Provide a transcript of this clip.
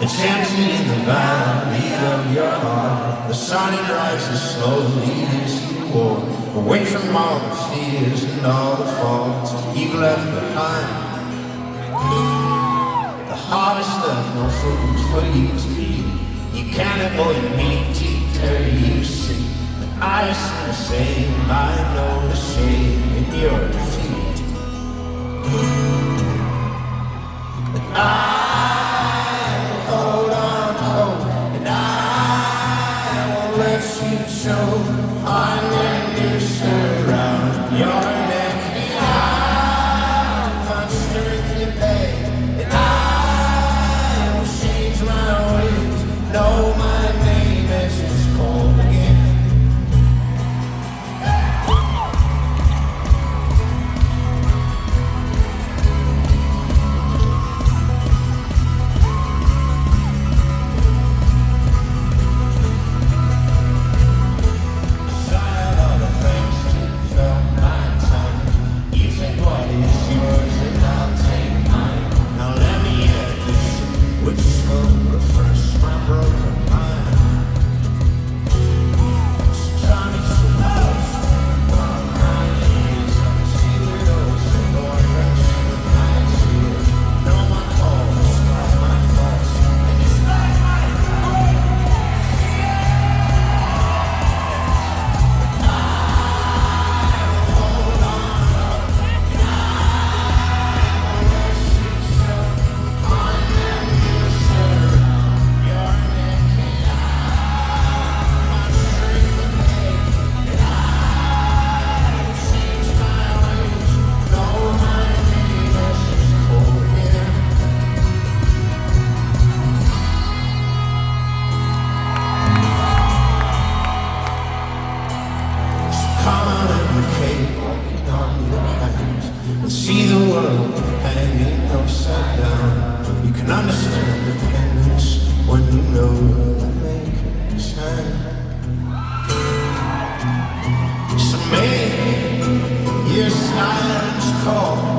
It's empty in the valley of your heart. The sun it rises slowly as you walk away from all the fears and all the faults you've left behind. The harvest left no food for you to eat. You can't avoid meat to tear you see. But I see the same, I know the shame in your defeat. But I will hold on to hope, and I won't let you choke on your noose around your neck. And I'll find strength to pay, and I will change my ways. Know my name as it's called again. See the world hanging upside down. You can understand dependence when you know the maker's hand. So maybe your silence call.